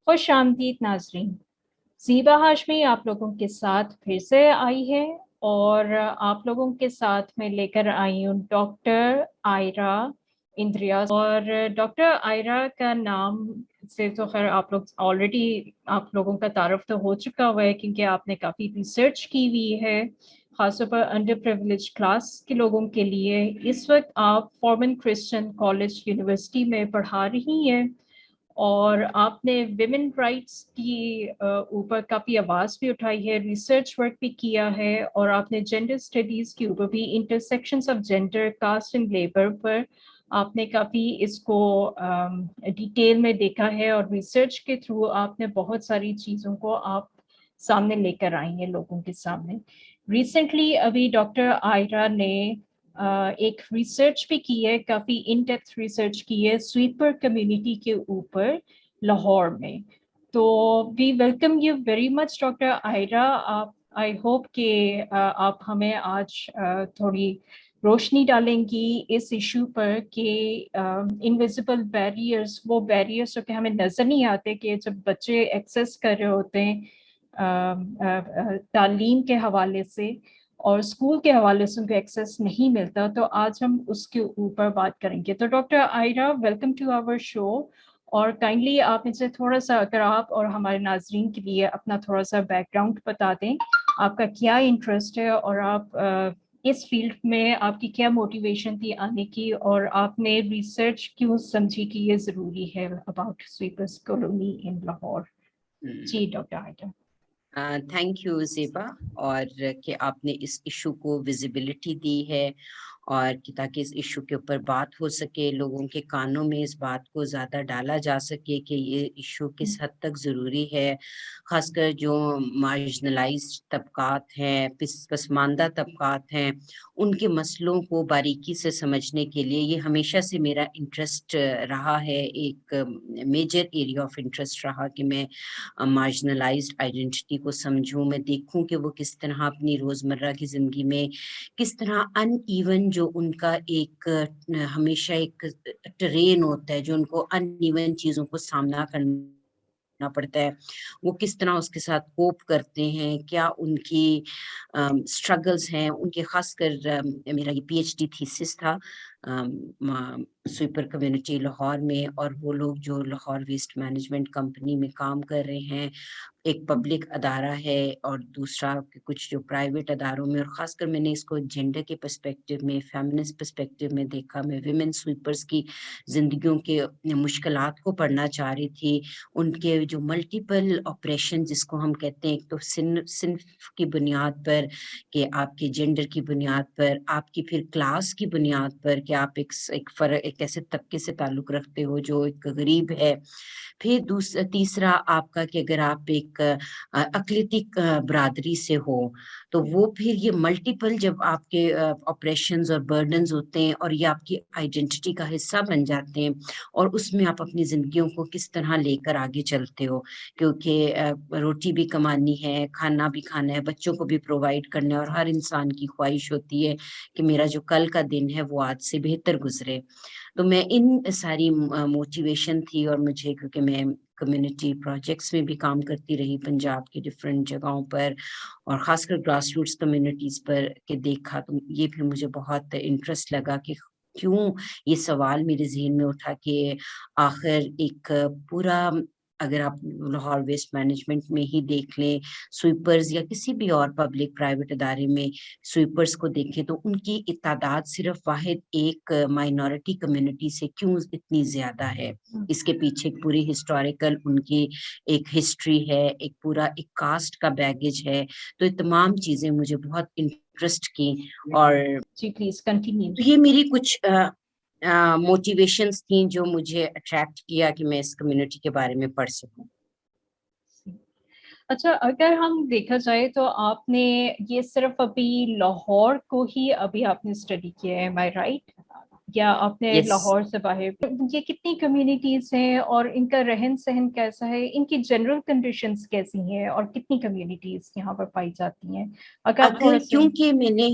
خوش آمدید ناظرین، زیبا ہاشمی آپ لوگوں کے ساتھ پھر سے آئی ہے اور آپ لوگوں کے ساتھ میں لے کر آئی ہوں ڈاکٹر آئرہ اندریاس۔ اور ڈاکٹر آئرہ کا نام سے تو خیر آپ لوگ آلریڈی آپ لوگوں کا تعارف تو ہو چکا ہوا ہے، کیونکہ آپ نے کافی ریسرچ کی ہوئی ہے خاص طور پر انڈر پریویلیج کلاس کے لوگوں کے لیے۔ اس وقت آپ فورمن کرسچن کالج یونیورسٹی میں پڑھا رہی ہیں اور آپ نے ویمن رائٹس کی اوپر کافی آواز بھی اٹھائی ہے، ریسرچ ورک بھی کیا ہے، اور آپ نے جینڈر اسٹڈیز کے اوپر بھی، intersections of gender, caste and labour پر آپ نے کافی اس کو ڈیٹیل میں دیکھا ہے، اور ریسرچ کے تھرو آپ نے بہت ساری چیزوں کو آپ سامنے لے کر آئی ہیں لوگوں کے سامنے۔ ریسنٹلی ابھی ڈاکٹر آئرہ نے ایک ریسرچ بھی کی ہے، کافی ان ڈیپتھ ریسرچ کی ہے سویپر کمیونٹی کے اوپر لاہور میں۔ تو we welcome you very much doctor Ayra. I hope کہ آپ ہمیں آج تھوڑی روشنی ڈالیں گی اس ایشو پر کہ انویزیبل بیریئرس، وہ بیریئرس جو کہ ہمیں نظر نہیں آتے، کہ جب بچے ایکسیس کر رہے ہوتے ہیں تعلیم کے حوالے سے اور اسکول کے حوالے سے ان کو ایکسیس نہیں ملتا، تو آج ہم اس کے اوپر بات کریں گے۔ تو ڈاکٹر آئرہ، ویلکم ٹو آور شو، اور کائنڈلی آپ سے تھوڑا سا اگر آپ اور ہمارے ناظرین کے لیے اپنا تھوڑا سا بیک گراؤنڈ بتا دیں، آپ کا کیا انٹرسٹ ہے اور آپ اس فیلڈ میں آپ کی کیا موٹیویشن تھی آنے کی، اور آپ نے ریسرچ کیوں سمجھی کہ یہ ضروری ہے about sweepers colony in Lahore. جی doctor Ayra. Thank you Zeba, اور کہ آپ نے اس ایشو کو ویزیبلٹی دی ہے، اور تاکہ اس ایشو کے اوپر بات ہو سکے، لوگوں کے کانوں میں اس بات کو زیادہ ڈالا جا سکے کہ یہ ایشو کس حد تک ضروری ہے، خاص کر جو مارجنلائزڈ طبقات ہیں، پسماندہ طبقات ہیں، ان کے مسئلوں کو باریکی سے سمجھنے کے لیے یہ ہمیشہ سے میرا انٹرسٹ رہا ہے، ایک میجر ایریا آف انٹرسٹ رہا کہ میں مارجنلائزڈ آئیڈینٹی کو سمجھوں، میں دیکھوں کہ وہ کس طرح اپنی روزمرہ کی زندگی میں کس طرح ان ایون، جو ان کا ایک ہمیشہ ایک ٹرین ہوتا ہے جو ان کو ان ایون چیزوں کو سامنا کرنا پڑتا ہے، وہ کس طرح اس کے ساتھ کوپ کرتے ہیں، کیا ان کی سٹرگلز ہیں ان کے۔ خاص کر میرا یہ پی ایچ ڈی تھیسس تھا سویپر کمیونٹی لاہور میں، اور وہ لوگ جو لاہور ویسٹ مینجمنٹ کمپنی میں کام کر رہے ہیں، ایک پبلک ادارہ ہے اور دوسرا کچھ جو پرائیویٹ اداروں میں، اور خاص کر میں نے اس کو جینڈر کے پرسپیکٹو میں، فیمنسٹ پرسپیکٹو میں دیکھا۔ میں ویمن سویپرز کی زندگیوں کے مشکلات کو پڑھنا چاہ رہی تھی، ان کے جو ملٹیپل آپریشن جس کو ہم کہتے ہیں، ایک تو صنف کی بنیاد پر، کہ آپ کے جینڈر کی بنیاد پر، آپ کی پھر کلاس کی بنیاد پر کہ آپ ایک ایسے طبقے سے تعلق رکھتے ہو جو ایک غریب ہے، پھر تیسرا آپ کا کہ اگر آپ ایک اقلیتی برادری سے ہو تو وہ پھر یہ ملٹیپل جب آپ کے آپریشنز اور برڈنز ہوتے ہیں اور یہ آپ کی آئیڈینٹی کا حصہ بن جاتے ہیں، اور اس میں آپ اپنی زندگیوں کو کس طرح لے کر آگے چلتے ہو، کیونکہ روٹی بھی کمانی ہے، کھانا بھی کھانا ہے، بچوں کو بھی پرووائڈ کرنا ہے، اور ہر انسان کی خواہش ہوتی ہے کہ میرا جو کل کا دن ہے وہ آج سے بہتر گزرے۔ تو میں ان ساری موٹیویشن تھی، اور مجھے کیونکہ میں کمیونٹی پروجیکٹس میں بھی کام کرتی رہی پنجاب کی ڈفرینٹ جگہوں پر، اور خاص کر گراس روٹس کمیونٹیز پر کہ دیکھا، تو یہ بھی مجھے بہت انٹرسٹ لگا کہ کیوں یہ سوال میرے ذہن میں اٹھا کہ آخر ایک پورا، اگر آپ لاہور ویسٹ مینجمنٹ میں ہی دیکھ لیں، سویپرز یا کسی بھی اور پبلک پرائیویٹ ادارے میں سویپرز کو دیکھیں تو ان کی تعداد صرف واحد ایک مائنورٹی کمیونٹی سے کیوں اتنی زیادہ ہے۔ اس کے پیچھے ایک پوری ہسٹوریکل ان کی ایک ہسٹری ہے، ایک پورا ایک کاسٹ کا بیگیج ہے، تو یہ تمام چیزیں مجھے بہت انٹرسٹ کی، اور جی پلیز کنٹینیو۔ یہ میری کچھ موٹیویشنز تھیں جو مجھے اٹریکٹ کیا کہ میں اس کمیونٹی کے بارے میں پڑھ سکوں۔ اچھا، اگر ہم دیکھا جائے تو آپ نے یہ صرف ابھی لاہور کو ہی ابھی آپ نے اسٹڈی کیا ہے، ایم آئی رائٹ؟ یا آپ نے یس، لاہور سے باہر یہ کتنی کمیونٹیز ہیں اور ان کا رہن سہن کیسا ہے، ان کی جنرل کنڈیشنز کیسی ہیں، اور کتنی کمیونٹیز یہاں پر پائی جاتی ہیں؟ اگر آپ اگر تھوڑا سا کیونکہ میں نے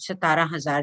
17,000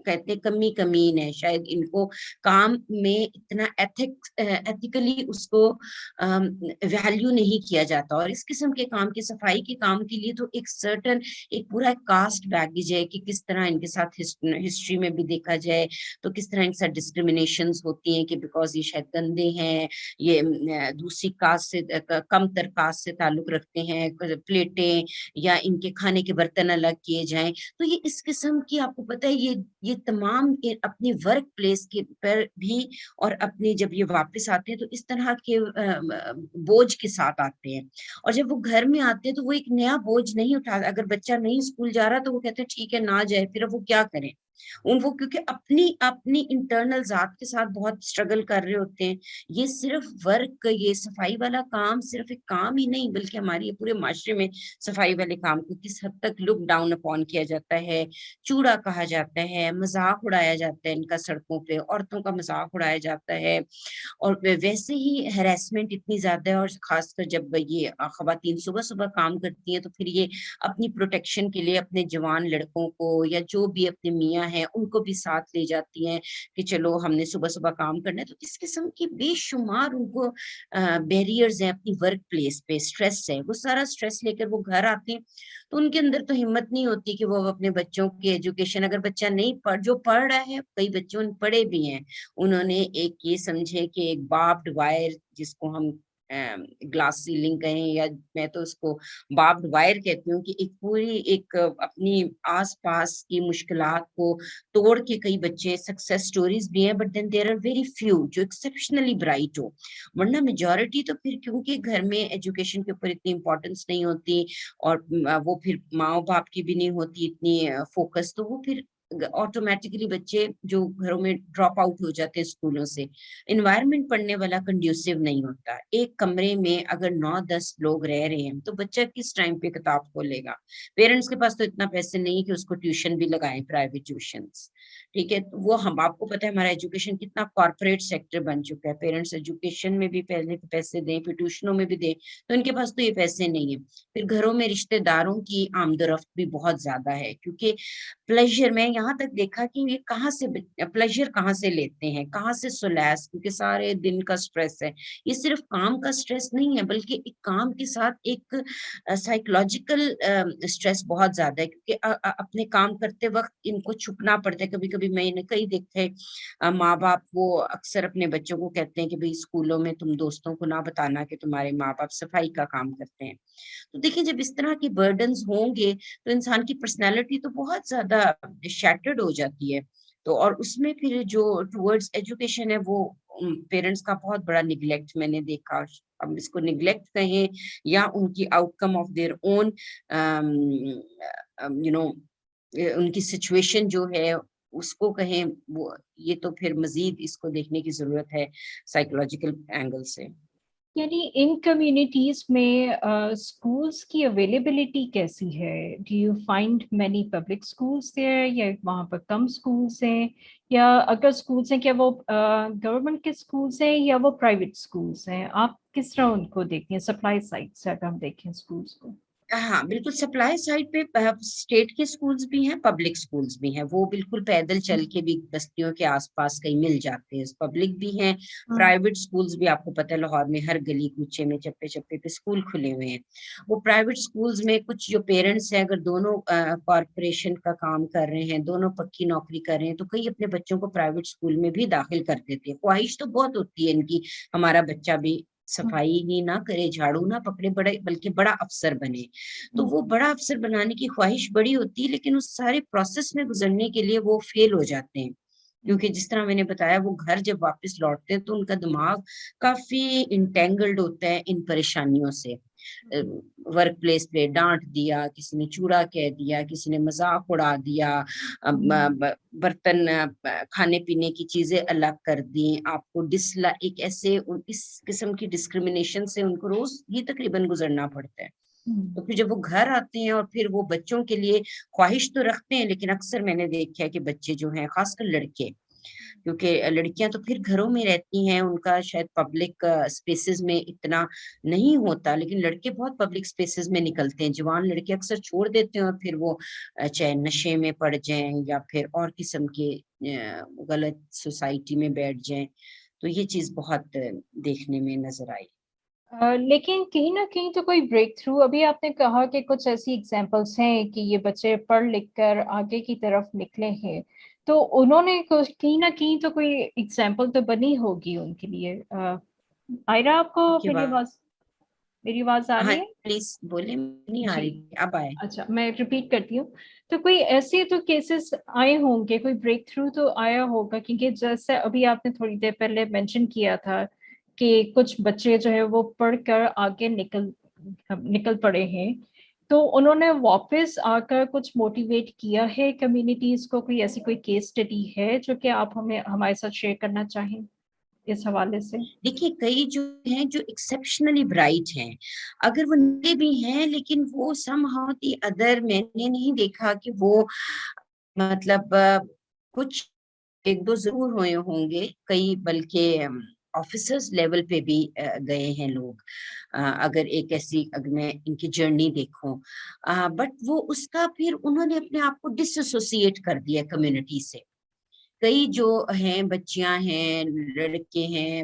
کہتے ہیں کمی کمین ہے, شاید ان کو کام میں اتنا ایتھیکلی اس کو ویلیو نہیں کیا جاتا. اور اس قسم کے کام کے, صفائی کے کام کے لیے تو ایک سرٹن ایک پورا کاسٹ بیگیج ہے کہ کس طرح ان کے ساتھ ہسٹری میں بھی دیکھا جائے تو کس طرح ان کے ساتھ ڈسکریمنیشنز ہوتی ہیں کہ بیکاز یہ شاید گندے ہیں, یہ دوسری کاسٹ سے کم تر کاسٹ سے تعلق رکھتے ہیں, پلیٹیں یا ان کے کھانے کے برتن الگ کیے جائیں. تو یہ اس قسم کی, آپ کو پتہ ہے یہ تمام اپنی ورک پلیس کے پر بھی اور اپنے جب یہ واپس آتے ہیں تو اس طرح کے بوجھ کے ساتھ آتے ہیں. اور جب وہ گھر میں آتے ہیں تو وہ ایک نیا بوجھ نہیں اٹھاتے. اگر بچہ نہیں اسکول جا رہا تو وہ کہتے ہیں ٹھیک ہے نہ جائے, پھر اب وہ کیا کریں. وہ کیونکہ اپنی انٹرنل ذات کے ساتھ بہت اسٹرگل کر رہے ہوتے ہیں. یہ صرف ورک, یہ صفائی والا کام صرف ایک کام ہی نہیں بلکہ ہماری پورے معاشرے میں صفائی والے کام کو کس حد تک لک ڈاؤن اپون کیا جاتا ہے, چوڑا کہا جاتا ہے, مذاق اڑایا جاتا ہے ان کا سڑکوں پہ, عورتوں کا مذاق اڑایا جاتا ہے. اور ویسے ہی ہیراسمنٹ اتنی زیادہ ہے, اور خاص کر جب یہ خواتین صبح صبح کام کرتی ہیں تو پھر یہ اپنی پروٹیکشن کے لیے اپنے جوان لڑکوں کو یا جو بھی اپنے میاں ہیں ان کو بھی ساتھ لے جاتی ہیں کہ چلو ہم نے صبح صبح کام کرنا ہے. تو اس قسم کی بے شمار ان کو بیریئرز ہیں اپنی ورک پلیس پہ, اسٹریس ہے, وہ سارا اسٹریس لے کر وہ گھر آتے ہیں تو ان کے اندر تو ہمت نہیں ہوتی کہ وہ اپنے بچوں کی ایجوکیشن, اگر بچہ نہیں جو پڑھ رہا ہے, کئی بچوں نے پڑھے بھی ہیں, انہوں نے ایک یہ سمجھے کہ ایک باربڈ وائر جس کو ہم گلاس سیلنگ کہیں, یا میں تو اس کو باربڈ وائر کہتی ہوں, کہ ایک پوری ایک اپنی آس پاس کی مشکلات کو توڑ کے کئی بچے سکسیس سٹوریز بھی ہیں, but then there are very few جو ایکسیپشنلی برائٹ ہو, ورنہ میجورٹی تو پھر کیونکہ گھر میں ایجوکیشن کے اوپر اتنی امپورٹنس نہیں ہوتی اور وہ پھر ماں باپ کی بھی نہیں ہوتی اتنی فوکس, تو وہ پھر آٹومیٹکلی بچے جو گھروں میں ڈراپ آؤٹ ہو جاتے ہیں اسکولوں سے. انوائرمنٹ پڑھنے والا کنڈیوسو نہیں ہوتا. ایک کمرے میں اگر 9-10 لوگ رہ رہے ہیں تو بچہ کس ٹائم پہ کتاب کھولے گا. پیرنٹس کے پاس تو اتنا پیسے نہیں کہ اس کو ٹیوشن بھی لگائیں, پرائیویٹ ٹیوشنس, ٹھیک ہے. وہ ہم آپ کو پتہ ہے ہمارا ایجوکیشن کتنا کارپوریٹ سیکٹر بن چکا ہے. پیرنٹس ایجوکیشن میں بھی پہلے پیسے دیں, پھر ٹیوشنوں میں بھی دیں, تو ان کے پاس تو یہ پیسے نہیں ہیں. پھر گھروں میں رشتہ داروں کی آمد و رفت بھی بہت زیادہ ہے, کیونکہ پلیجر, میں یہاں تک دیکھا کہ یہ کہاں سے پلیجر کہاں سے لیتے ہیں, کہاں سے سولیس, کیونکہ سارے دن کا سٹریس ہے. یہ صرف کام کا سٹریس نہیں ہے بلکہ ایک کام کے ساتھ ایک سائیکولوجیکل سٹریس بہت زیادہ ہے, کیونکہ اپنے کام کرتے وقت ان کو چھپنا پڑتا ہے. کبھی کبھی میں نے کئی دیکھے ماں باپ وہ اکثر اپنے بچوں کو کہتے ہیں کہ بھئی اسکولوں میں تم دوستوں کو نہ بتانا کہ تمہارے ماں باپ صفائی کا کام کرتے ہیں. تو دیکھیں جب اس طرح کی برڈنز ہوں گے تو انسان کی پرسنالٹی تو بہت زیادہ شیٹرڈ ہو جاتی ہے. تو اور اس میں پھر جو ٹورڈز ایجوکیشن ہے وہ پیرنٹس کا بہت بڑا نگلیکٹ میں نے دیکھا. اب اس کو نگلیکٹ کہیں یا ان کی outcome of their own ان کی سچویشن جو ہے اس کو کہیں, وہ یہ تو پھر مزید اس کو دیکھنے کی ضرورت ہے سائیکولوجیکل اینگل سے. یعنی ان کمیونٹیز میں اسکولس کی اویلیبلٹی کیسی ہے؟ Do you find many public schools there, یا وہاں پر کم اسکولس ہیں, یا اگر اسکولس ہیں کیا وہ گورنمنٹ کے اسکولس ہیں یا وہ پرائیویٹ اسکولس ہیں؟ آپ کس طرح ان کو دیکھتے ہیں سپلائی سائڈ سے اگر ہم دیکھیں اسکولس کو؟ ہاں بالکل, سپلائی سائڈ پہ اسٹیٹ کے اسکولس بھی ہیں, پبلک اسکولس بھی ہیں, وہ بالکل پیدل چل کے بھی بستیوں کے آس پاس کہیں مل جاتے ہیں. پبلک بھی ہیں, پرائیویٹ اسکولس بھی آپ کو پتہ ہے لاہور میں ہر گلی کوچے میں چپے چپے پہ اسکول کھلے ہوئے ہیں. وہ پرائیویٹ اسکولس میں کچھ جو پیرنٹس ہیں اگر دونوں کارپوریشن کا کام کر رہے ہیں, دونوں پکی نوکری کر رہے ہیں, تو کئی اپنے بچوں کو پرائیویٹ اسکول میں بھی داخل کر دیتے ہیں. خواہش تو بہت ہوتی ہے ان کی ہمارا بچہ بھی صفائی ہی نہ کرے, جھاڑو نہ پکڑے, بلکہ بڑا افسر بنے. تو وہ بڑا افسر بنانے کی خواہش بڑی ہوتی ہے, لیکن اس سارے پروسیس میں گزرنے کے لیے وہ فیل ہو جاتے ہیں. کیونکہ جس طرح میں نے بتایا وہ گھر جب واپس لوٹتے ہیں تو ان کا دماغ کافی انٹینگلڈ ہوتا ہے ان پریشانیوں سے. ورک پلیس پہ ڈانٹ دیا, کسی نے چوڑا کہہ دیا, کسی نے مذاق اڑا دیا, برتن کھانے پینے کی چیزیں الگ کر دی, آپ کو ایک ایسے اس قسم کی ڈسکریمنیشن سے ان کو روز یہ تقریباً گزرنا پڑتا ہے. تو پھر جب وہ گھر آتے ہیں اور پھر وہ بچوں کے لیے خواہش تو رکھتے ہیں, لیکن اکثر میں نے دیکھا ہے کہ بچے جو ہیں خاص کر لڑکے کیونکہ لڑکیاں تو پھر گھروں میں رہتی ہیں، ان کا شاید پبلک اسپیسز میں اتنا نہیں ہوتا، لیکن لڑکے بہت پبلک اسپیسز میں نکلتے ہیں. جوان لڑکے اکثر چھوڑ دیتے ہیں اور پھر وہ چاہے نشے میں پڑ جائیں یا پھر اور قسم کے غلط سوسائٹی میں بیٹھ جائیں. تو یہ چیز بہت دیکھنے میں نظر آئی. لیکن کہیں نہ کہیں تو کوئی بریک تھرو، ابھی آپ نے کہا کہ کچھ ایسی ایگزامپلس ہیں کہ یہ بچے پڑھ لکھ کر آگے کی طرف نکلے ہیں، تو انہوں نے کہیں نہ کہیں تو کوئی ایگزامپل تو بنی ہوگی ان کے لیے. آئرہ، آپ کو آپ کی میری آواز آ ہاں رہی ہے؟ پلیز بولے، نہیں آ جی، رہی اب آئے. اچھا، میں ریپیٹ کرتی ہوں. تو کوئی ایسے تو کیسز آئے ہوں گے، کوئی بریک تھرو تو آیا ہوگا، کیونکہ جیسے ابھی آپ نے تھوڑی دیر پہلے مینشن کیا تھا کہ کچھ بچے جو ہے وہ پڑھ کر آگے نکل پڑے ہیں، تو انہوں نے واپس آ کر کچھ موٹیویٹ کیا ہے کمیونٹیز کو. کوئی ایسی کوئی کیس اسٹڈی ہے جو کہ آپ ہمارے ساتھ شیئر کرنا چاہیں اس حوالے سے؟ دیکھیے کئی جو ہیں جو ایکسیپشنلی برائٹ ہیں، اگر وہ نکلے بھی ہیں لیکن وہ سم ہاؤ دی ادر میں نے نہیں دیکھا کہ وہ مطلب کچھ ایک دو ضرور ہوئے ہوں گے کئی، بلکہ آفیسرز لیول پہ بھی گئے ہیں لوگ. اگر ایک ایسی اگر میں ان کی جرنی دیکھوں، بٹ وہ اس کا پھر انہوں نے اپنے آپ کو ڈس ایسوسیٹ کر دیا کمیونٹی سے. کئی جو ہیں بچیاں ہیں، لڑکے ہیں،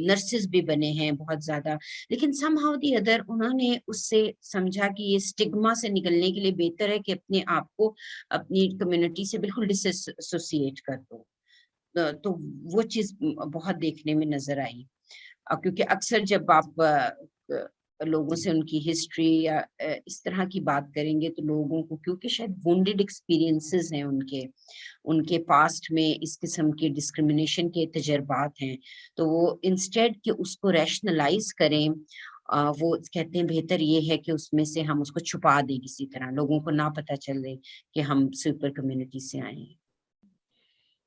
نرسز بھی بنے ہیں بہت زیادہ، لیکن سم ہاؤ دی ادر انہوں نے اس سے سمجھا کہ یہ اسٹگما سے نکلنے کے لیے بہتر ہے کہ اپنے آپ کو اپنی کمیونٹی سے بالکل ڈس ایسوسیٹ کر دو. تو وہ چیز بہت دیکھنے میں نظر آئی. کیونکہ اکثر جب آپ لوگوں سے ان کی ہسٹری یا اس طرح کی بات کریں گے تو لوگوں کو، کیونکہ شاید وونڈیڈ ایکسپیرینسز ہیں ان کے پاسٹ میں اس قسم کے ڈسکریمنیشن کے تجربات ہیں، تو وہ انسٹیڈ کہ اس کو ریشنلائز کریں، وہ کہتے ہیں بہتر یہ ہے کہ اس میں سے ہم اس کو چھپا دیں، کسی طرح لوگوں کو نہ پتہ چلے کہ ہم سپر کمیونٹی سے آئے ہیں.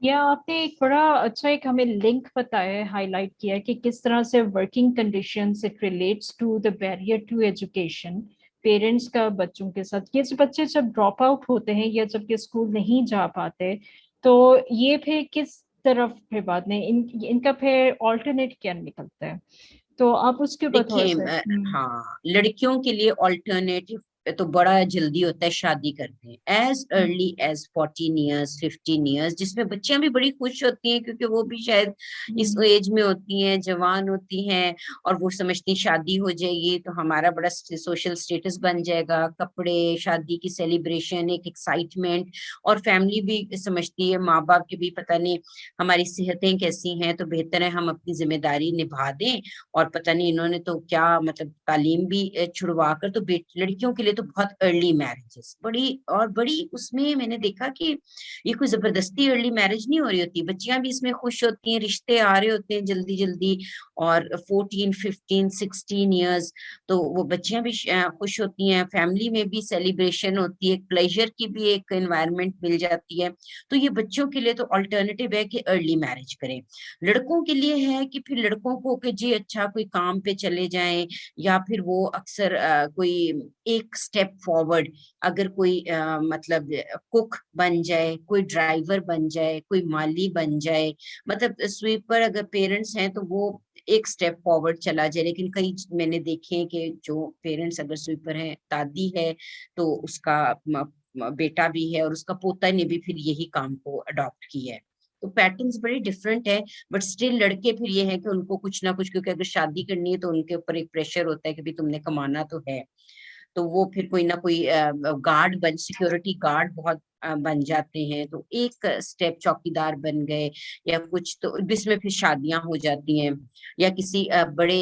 یا آپ نے ایک بڑا اچھا ایک ہمیں لنک بتایا ہے، ہائی لائٹ کیا ہے کہ کس طرح سے working conditions it relates to the barrier to education parents کا بچوں کے ساتھ. یہ بچے جب ڈراپ آؤٹ ہوتے ہیں یا جب کہ اسکول نہیں جا پاتے، تو یہ پھر کس طرف پھر بعد میں ان کا پھر آلٹرنیٹ کیا نکلتا ہے؟ تو آپ اس کے اوپر تھوڑا دیکھیں سا. ہاں، لڑکیوں کے لیے آلٹرنیٹو تو بڑا جلدی ہوتا ہے، شادی کرتے ہیں as early as 14 years 15 years, جس میں بچیاں بھی بڑی خوش ہوتی ہیں کیونکہ وہ بھی شاید اس ایج میں ہوتی ہیں، جوان ہوتی ہیں، اور وہ سمجھتی ہیں شادی ہو جائے گی تو ہمارا بڑا سوشل سٹیٹس بن جائے گا، کپڑے، شادی کی سیلیبریشن، ایک ایکسائٹمنٹ، اور فیملی بھی سمجھتی ہے، ماں باپ کے بھی پتہ نہیں ہماری صحتیں کیسی ہیں تو بہتر ہے ہم اپنی ذمہ داری نبھا دیں. اور پتہ نہیں انہوں نے تو کیا مطلب تعلیم بھی چھڑوا کر، تو لڑکیوں کے لیے تو بہت ارلی میرجز بڑی اس میں نے دیکھا کہ یہ کوئی زبردستی ارلی میرج نہیں ہو رہی ہوتی، بچیاں بھی اس میں خوش ہوتی ہیں، رشتے آ رہے ہوتے ہیں جلدی جلدی، اور 14 15 16 ایئرز تو وہ بچیاں بھی خوش ہوتی ہیں، فیملی میں بھی سیلیبریشن ہوتی ہے، پلیجر کی بھی ایک انوائرمنٹ مل جاتی ہے. تو یہ بچوں کے لیے تو الٹرنیٹیو ہے کہ ارلی میرج کریں. لڑکوں کے لیے ہے کہ پھر لڑکوں کو کہ جی اچھا کوئی کام پہ چلے جائیں، یا پھر وہ اکثر کوئی ایک سٹیپ فارورڈ، اگر کوئی مطلب کک بن جائے، کوئی ڈرائیور بن جائے، کوئی مالی بن جائے، مطلب سویپر اگر پیرنٹس ہیں تو وہ ایک سٹیپ فارورڈ چلا جائے. لیکن کئی میں نے دیکھے ہیں کہ جو پیرنٹس اگر سویپر ہیں، دادی ہے تو اس کا بیٹا بھی ہے اور اس کا پوتا نے بھی پھر یہی کام کو اڈاپٹ کیا ہے. تو پیٹرنز بڑی ڈفرینٹ ہے، بٹ اسٹل لڑکے پھر یہ ہے کہ ان کو کچھ نہ کچھ، کیونکہ اگر شادی کرنی ہے تو ان کے اوپر ایک پریشر ہوتا ہے کہ بھی تم نے کمانا تو ہے، تو وہ پھر کوئی نہ کوئی گارڈ سیکورٹی گارڈ بہت بن جاتے ہیں، تو ایک سٹیپ چوکیدار بن گئے یا کچھ، تو جس میں پھر شادیاں ہو جاتی ہیں، یا کسی بڑے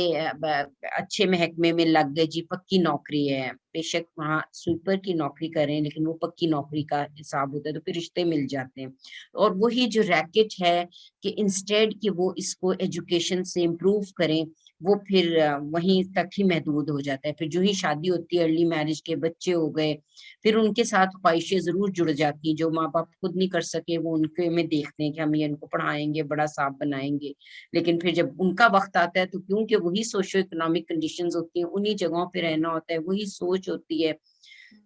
اچھے محکمے میں لگ گئے، جی پکی نوکری ہے، بے شک وہاں سویپر کی نوکری کریں لیکن وہ پکی نوکری کا حساب ہوتا ہے، تو پھر رشتے مل جاتے ہیں. اور وہی جو ریکٹ ہے کہ انسٹیڈ کہ وہ اس کو ایجوکیشن سے امپروو کریں، وہ پھر وہیں تک ہی محدود ہو جاتا ہے. پھر جو ہی شادی ہوتی ہے، ارلی میرج کے بچے ہو گئے، پھر ان کے ساتھ خواہشیں ضرور جڑ جاتی ہیں جو ماں باپ خود نہیں کر سکے، وہ ان کے میں دیکھتے ہیں کہ ہم یہ ان کو پڑھائیں گے، بڑا صاحب بنائیں گے. لیکن پھر جب ان کا وقت آتا ہے تو کیونکہ وہی سوشو اکنامک کنڈیشنز ہوتی ہیں، انہی جگہوں پہ رہنا ہوتا ہے، وہی سوچ ہوتی ہے،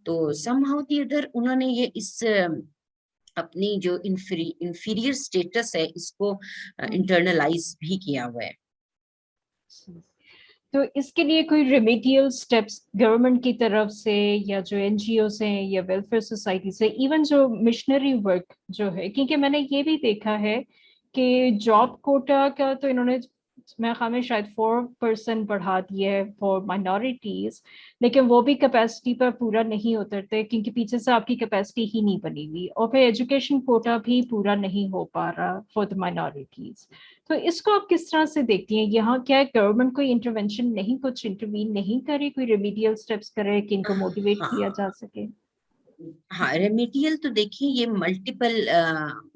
تو سم ہاؤ دی ادھر انہوں نے یہ اس اپنی جو انفیریئر اسٹیٹس ہے اس کو انٹرنلائز بھی کیا ہوا ہے. تو اس کے لیے کوئی ریمیڈیل سٹیپس گورنمنٹ کی طرف سے یا جو این جی اوز ہیں یا ویلفیئر سوسائٹی سے، ایون جو مشنری ورک جو ہے، کیونکہ میں نے یہ بھی دیکھا ہے کہ جاب کوٹا کا تو انہوں نے میں خواہ شاید 4% بڑھا دیا ہے فار مائنورٹیز، لیکن وہ بھی کیپیسٹی پر پورا نہیں اترتے کیونکہ پیچھے سے آپ کی کیپیسٹی ہی نہیں بنی ہوئی، اور پھر ایجوکیشن کوٹا بھی پورا نہیں ہو پا رہا فار دا مائنورٹیز. تو اس کو آپ کس طرح سے دیکھتی ہیں؟ یہاں کیا گورنمنٹ کوئی انٹروینشن نہیں، کچھ انٹروین نہیں کرے، کوئی ریمیڈیل سٹیپس کرے کہ ان کو موٹیویٹ کیا جا سکے؟ ہاں ریمیڈیل تو دیکھیے یہ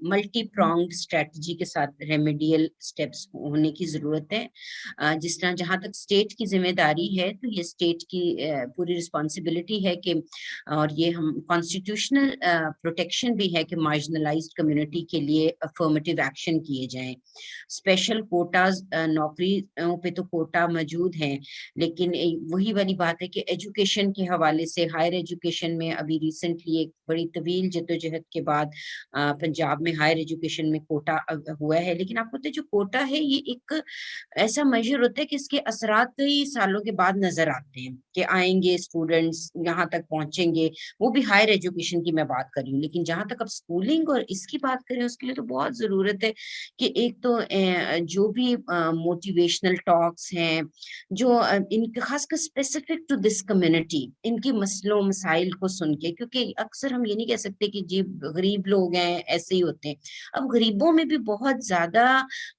ملٹی پرونگڈ اسٹریٹجی کے ساتھ ریمیڈیل اسٹیپس ہونے کی ضرورت ہے. جس طرح جہاں تک اسٹیٹ کی ذمہ داری ہے تو یہ اسٹیٹ کی پوری رسپانسبلٹی ہے کہ، اور یہ ہم کانسٹیٹیوشنل پروٹیکشن بھی ہے کہ مارجنلائزڈ کمیونٹی کے لیے افرمیٹیو ایکشن کیے جائیں. اسپیشل کوٹاز نوکریوں پہ تو کوٹا موجود ہیں، لیکن وہی والی بات ہے کہ ایجوکیشن کے حوالے سے ہائر ایجوکیشن میں ابھی ریسنٹلی ایک بڑی طویل جدوجہد کے بعد پنجاب میں ہائر ایجوکیشن میں کوٹا ہوا ہے. لیکن آپ کو پتہ ہے جو کوٹا ہے یہ ایک ایسا میجر ہوتا ہے کہ اس کے اثرات کئی سالوں کے بعد نظر آتے ہیں کہ آئیں گے اسٹوڈنٹس یہاں تک پہنچیں گے، وہ بھی ہائر ایجوکیشن کی میں بات کر رہی ہوں. لیکن جہاں تک اب اسکولنگ اور اس کی بات کریں اس کے لیے تو بہت ضرورت ہے کہ ایک تو جو بھی موٹیویشنل ٹاکس ہیں جو ان کے خاص کر اسپیسیفک ٹو دس کمیونٹی، ان کی مسئلوں مسائل کو سن کے، کیونکہ اکثر ہم یہ نہیں کہہ سکتے کہ جی غریب لوگ ہیں ایسے ہی ہوتے ہیں. اب غریبوں میں بھی بہت زیادہ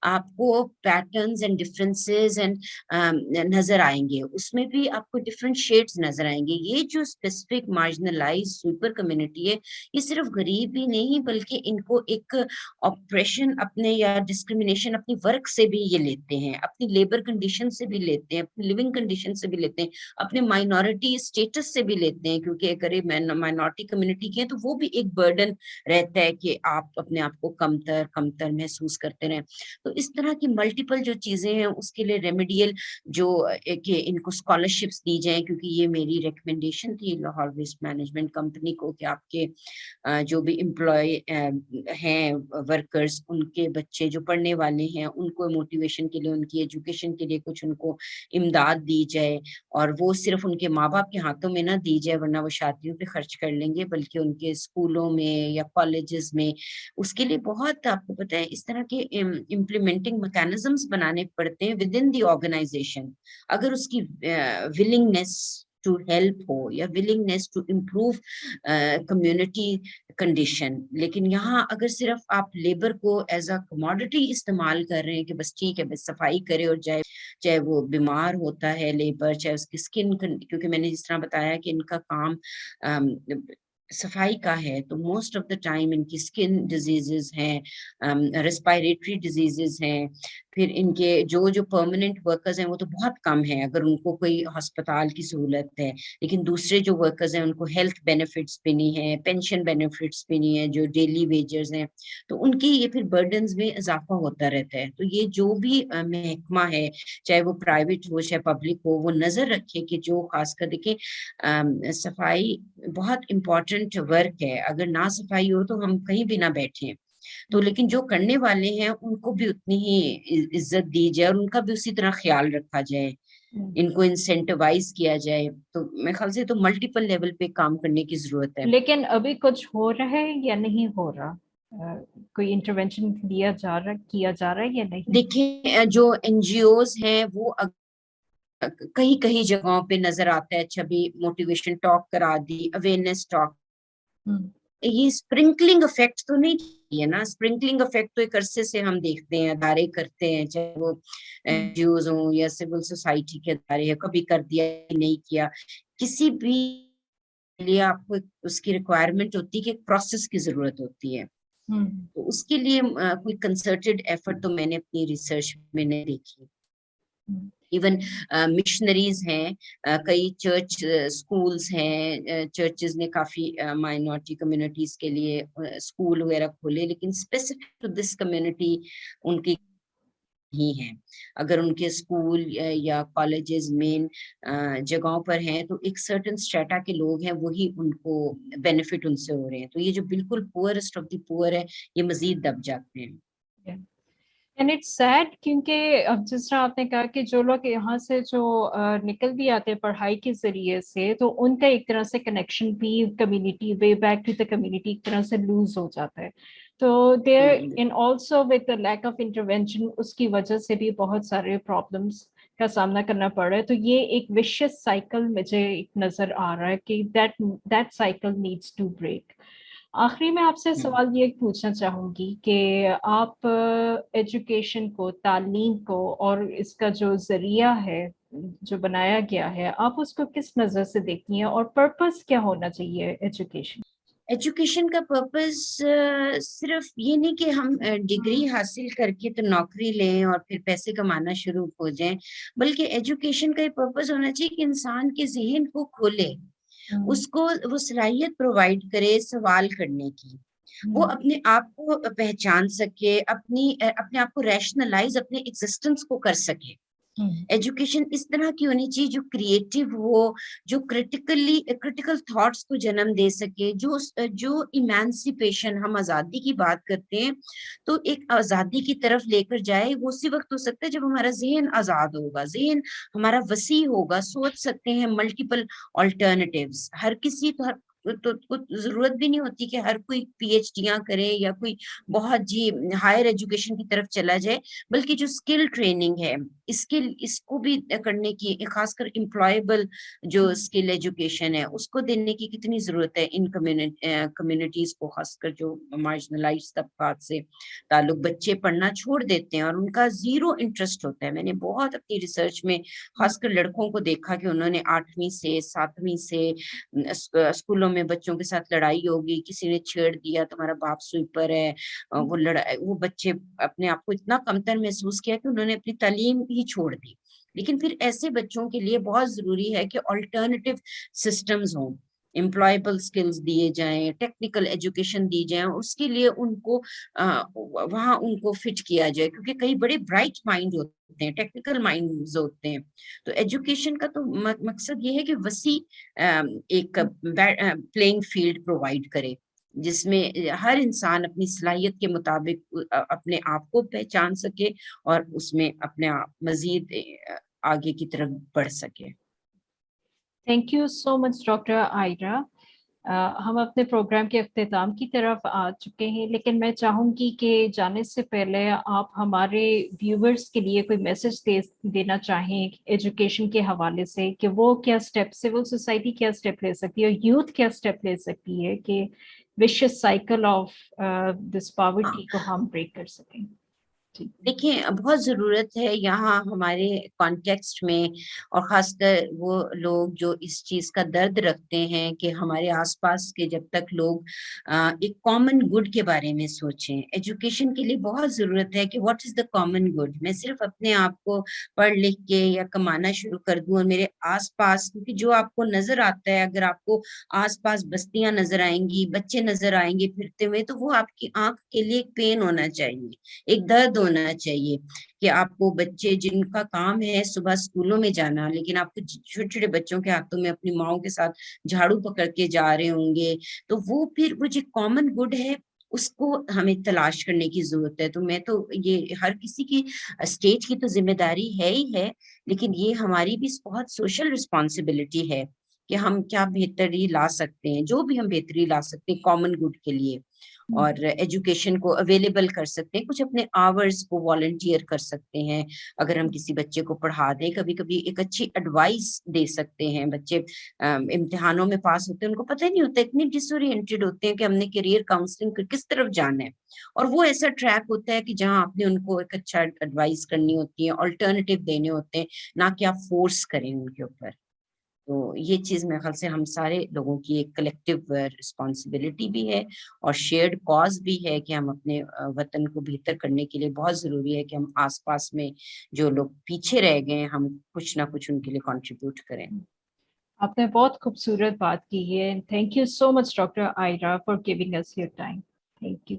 آپ کو پیٹرنز اینڈ ڈفرینسز اینڈ نظر آئیں گے، اس میں بھی آپ کو ڈفرینٹ شیڈز نظر آئیں گے. یہ جو اسپیسیفک مارجنلائز سوپر کمیونٹی ہے یہ صرف غریب ہی نہیں بلکہ ان کو ایک آپریشن اپنے یا ڈسکریمنیشن اپنی ورک سے بھی یہ لیتے ہیں، اپنی لیبر کنڈیشن سے بھی لیتے ہیں، اپنی لیونگ کنڈیشن سے بھی لیتے ہیں، اپنے مائنورٹی اسٹیٹس سے بھی لیتے ہیں. کیونکہ اگر مائنورٹی کمیونٹی کی ہے تو وہ بھی ایک برڈن رہتا ہے کہ آپ اپنے آپ کو کمتر محسوس کرتے رہیں. تو اس طرح کی ملٹیپل جو چیزیں ہیں اس کے لیے ریمیڈیل جو کہ ان کو اسکالرشپس دی جائیں، کیونکہ یہ میری ریکمنڈیشن تھی لاہور ویسٹ مینجمنٹ کمپنی کو کہ آپ کے جو بھی امپلائی ہیں ورکرز، ان کے بچے جو پڑھنے والے ہیں ان کو موٹیویشن کے لیے، ان کی ایجوکیشن کے لیے کچھ ان کو امداد دی جائے، اور وہ صرف ان کے ماں باپ کے ہاتھوں میں نہ دی جائے ورنہ وہ شادیوں پہ خرچ کر لیں گے، بلکہ ان کے اسکولوں میں یا کالجز میں. اس کے لیے بہت آپ کو پتہ ہے اس طرح کے امپلیمنٹنگ میکانزمز بنانے پڑتے ہیں ود ان دی آرگنائزیشن. اگر اس کی ولنگنیس ٹو ہیلپ ہو یا willingness to improve community condition. لیکن یہاں اگر صرف آپ لیبر کو ایز اے کموڈٹی استعمال کر رہے ہیں کہ بس ٹھیک ہے بس صفائی کرے، اور چاہے وہ بیمار ہوتا ہے لیبر، چاہے اس کی اسکن، کیونکہ میں نے جس طرح بتایا کہ ان کا کام صفائی کا ہے تو موسٹ آف دا ٹائم ان کی اسکن ڈیزیزز ہیں، ریسپائریٹری ڈیزیزز ہیں. پھر ان کے جو پرماننٹ ورکرز ہیں وہ تو بہت کم ہیں اگر ان کو کوئی ہسپتال کی سہولت ہے، لیکن دوسرے جو ورکرز ہیں ان کو ہیلتھ بینیفٹس بھی نہیں ہیں، پینشن بینیفٹس بھی نہیں ہیں، جو ڈیلی ویجرز ہیں، تو ان کی یہ پھر برڈنز میں اضافہ ہوتا رہتا ہے. تو یہ جو بھی محکمہ ہے چاہے وہ پرائیویٹ ہو چاہے پبلک ہو، وہ نظر رکھے کہ جو خاص کر دیکھیں صفائی بہت امپورٹنٹ ورک ہے. اگر نہ صفائی ہو تو ہم کہیں بھی نہ بیٹھیں، تو لیکن جو کرنے والے ہیں ان کو بھی اتنی ہی عزت دی جائے اور ان کا بھی اسی طرح خیال رکھا جائے، ان کو انسینٹیوائز کیا جائے. تو میرے خیال سے تو ملٹیپل لیول پہ کام کرنے کی ضرورت ہے. لیکن ابھی کچھ ہو رہا ہے یا نہیں ہو رہا؟ کوئی انٹروینشن کیا جا رہا ہے یا نہیں؟ دیکھیں جو این جی اوز ہیں وہ کئی جگہوں پہ نظر آتا ہے، اچھا بھی موٹیویشن ٹاک کرا دی، اویئرنیس ٹاک. یہ اسپرنکلنگ افیکٹ تو نہیں ہے نا، اسپرنکلنگ افیکٹ تو ایک عرصے سے ہم دیکھتے ہیں ادارے کرتے ہیں، چاہے وہ این جی اوز ہوں یا سول سوسائٹی کے ادارے ہیں، کبھی کر دیا نہیں کیا. کسی بھی لیے آپ کو اس کی ریکوائرمنٹ ہوتی ہے کہ ایک پروسیس کی ضرورت ہوتی ہے. تو اس کے لیے کوئی کنسرٹڈ ایفرٹ تو میں نے اپنی ریسرچ میں نہیں دیکھی. ایون مشنریز ہیں، کئی چرچ اسکولز ہیں، چرچز نے کافی مائنورٹی کمیونٹیز کے لیے اسکول وغیرہ کھولے، لیکن specific to this community in کی نہیں ہیں. اگر ان کے اسکول یا کالجز مین جگہوں پر ہیں تو ایک سرٹن اسٹریٹا کے لوگ ہیں وہی ان کو بینیفٹ ان سے ہو رہے ہیں. تو یہ جو بالکل پورسٹ آف دی پور ہے یہ مزید دب جاتے ہیں. اینڈ اٹس سیڈ کیونکہ اب جس طرح آپ نے کہا کہ جو لوگ یہاں سے جو نکل بھی آتے ہیں پڑھائی کے ذریعے سے تو ان کا ایک طرح سے کنیکشن بھی community way back to the community ایک طرح سے لوز ہو جاتا ہے. تو there in also with the lack of intervention اس کی وجہ سے بھی بہت سارے پرابلمس کا سامنا کرنا پڑ رہا ہے. تو یہ ایک وشیس سائیکل مجھے نظر آ رہا ہے کہ that cycle needs to break. آخری میں آپ سے سوال یہ پوچھنا چاہوں گی کہ آپ ایجوکیشن کو، تعلیم کو اور اس کا جو ذریعہ ہے جو بنایا گیا ہے آپ اس کو کس نظر سے دیکھتی ہیں اور پرپس کیا ہونا چاہیے ایجوکیشن؟ ایجوکیشن کا پرپز صرف یہ نہیں کہ ہم ڈگری حاصل کر کے تو نوکری لیں اور پھر پیسے کمانا شروع ہو جائیں، بلکہ ایجوکیشن کا یہ پرپز ہونا چاہیے کہ انسان کے ذہن کو کھولے، اس کو وہ صلاحیت پرووائڈ کرے سوال کرنے کی، وہ اپنے آپ کو پہچان سکے، اپنے آپ کو ریشنلائز اپنے ایگزسٹنس کو کر سکے. ایجوکیشن اس طرح کی ہونی چاہیے جو کریٹو ہو، جو کریٹیکل تھاٹس کو جنم دے سکے، جو ایمانسیپیشن، ہم آزادی کی بات کرتے ہیں تو ایک آزادی کی طرف لے کر جائے. وہ اسی وقت ہو سکتا ہے جب ہمارا ذہن آزاد ہوگا، ذہن ہمارا وسیع ہوگا، سوچ سکتے ہیں ملٹیپل آلٹرنیٹیوز. ہر کسی تو ضرورت بھی نہیں ہوتی کہ ہر کوئی پی ایچ ڈیاں کرے یا کوئی بہت ہائر ایجوکیشن کی طرف چلا جائے، بلکہ جو اسکل ٹریننگ ہے اس کو بھی کرنے کی، خاص کر امپلائیبل جو اسکل ایجوکیشن ہے اس کو دینے کی کتنی ضرورت ہے ان کمیونٹیز کو، خاص کر جو مارجنلائز طبقات سے تعلق. بچے پڑھنا چھوڑ دیتے ہیں اور ان کا زیرو انٹرسٹ ہوتا ہے. میں نے بہت اپنی ریسرچ میں خاص کر لڑکوں کو دیکھا کہ انہوں نے 8ویں سے 7ویں سے اسکولوں میں بچوں کے ساتھ لڑائی ہوگی، کسی نے چھیڑ دیا تمہارا باپ سوئپر ہے، وہ بچے اپنے آپ کو اتنا کمتر محسوس کیا کہ انہوں نے اپنی تعلیم ہی چھوڑ دی. لیکن پھر ایسے بچوں کے لیے بہت ضروری ہے کہ آلٹرنیٹیو سسٹمز ہوں، امپلائیبل سکلز دیے جائیں، ٹیکنیکل ایجوکیشن دی جائیں، اس کے لیے ان کو وہاں ان کو فٹ کیا جائے، کیونکہ کئی بڑے برائٹ مائنڈ ہوتے ہیں، ٹیکنیکل مائنڈز ہوتے ہیں. تو ایجوکیشن کا تو مقصد یہ ہے کہ وسیع ایک پلینگ فیلڈ پرووائڈ کرے جس میں ہر انسان اپنی صلاحیت کے مطابق اپنے آپ کو پہچان سکے اور اس میں اپنے مزید آگے کی طرف بڑھ سکے. Thank you so much doctor Aira. ہم اپنے پروگرام کے اختتام کی طرف آ چکے ہیں، لیکن میں چاہوں گی کہ جانے سے پہلے آپ ہمارے ویورز کے لیے کوئی میسج دینا چاہیں ایجوکیشن کے حوالے سے کہ وہ کیا اسٹیپ، سول سوسائٹی کیا اسٹیپ لے سکتی ہے اور یوتھ کیا اسٹیپ لے سکتی ہے کہ vicious cycle of this poverty کو ہم بریک کر سکیں. دیکھیں بہت ضرورت ہے یہاں ہمارے کانٹیکسٹ میں، اور خاص کر وہ لوگ جو اس چیز کا درد رکھتے ہیں کہ ہمارے آس پاس کے جب تک لوگ ایک کامن گڈ کے بارے میں سوچیں. ایجوکیشن کے لیے بہت ضرورت ہے کہ what is the common good. میں صرف اپنے آپ کو پڑھ لکھ کے یا کمانا شروع کر دوں اور میرے آس پاس، کیونکہ جو آپ کو نظر آتا ہے، اگر آپ کو آس پاس بستیاں نظر آئیں گی، بچے نظر آئیں گے پھرتے ہوئے، تو وہ آپ کی آنکھ کے لیے ایک پین ہونا چاہیے، ایک درد ہونا چاہیے کہ آپ کو بچے جن کا کام ہے صبح اسکولوں میں جانا، لیکن آپ کو چھوٹے چھوٹے بچوں کے ہاتھوں میں اپنی ماؤں کے ساتھ جھاڑو پکڑ کے جا رہے ہوں گے. تو وہ پھر وہ جو کامن گڈ ہے اس کو ہمیں تلاش کرنے کی ضرورت ہے. تو میں تو یہ ہر کسی کی اسٹیٹ کی تو ذمہ داری ہے ہی ہے، لیکن یہ ہماری بھی بہت سوشل رسپانسبلٹی ہے کہ ہم کیا بہتری لا سکتے ہیں، جو بھی ہم بہتری لا سکتے ہیں کامن گڈ کے لیے، اور ایجوکیشن کو اویلیبل کر سکتے ہیں. کچھ اپنے آورز کو والنٹیئر کر سکتے ہیں. اگر ہم کسی بچے کو پڑھا دیں، کبھی کبھی ایک اچھی ایڈوائس دے سکتے ہیں. بچے امتحانوں میں پاس ہوتے ہیں، ان کو پتہ نہیں ہوتا، اتنی ڈس اورینٹڈ ہوتے ہیں کہ ہم نے کیریئر کاؤنسلنگ کس طرف جانا ہے، اور وہ ایسا ٹریک ہوتا ہے کہ جہاں آپ نے ان کو ایک اچھا ایڈوائس کرنی ہوتی ہے، آلٹرنیٹیو دینے ہوتے ہیں، نہ کہ آپ فورس کریں ان کے اوپر. تو یہ چیز میرے خیال سے ہم سارے لوگوں کی ایک کلیکٹیو رسپانسبلٹی بھی ہے اور شیئرڈ کاز بھی ہے کہ ہم اپنے وطن کو بہتر کرنے کے لیے بہت ضروری ہے کہ ہم آس پاس میں جو لوگ پیچھے رہ گئے ہیں ہم کچھ نہ کچھ ان کے لیے کنٹریبیوٹ کریں. آپ نے بہت خوبصورت بات کی ہے. Thank you so much doctor Aira for giving us your time. Thank you.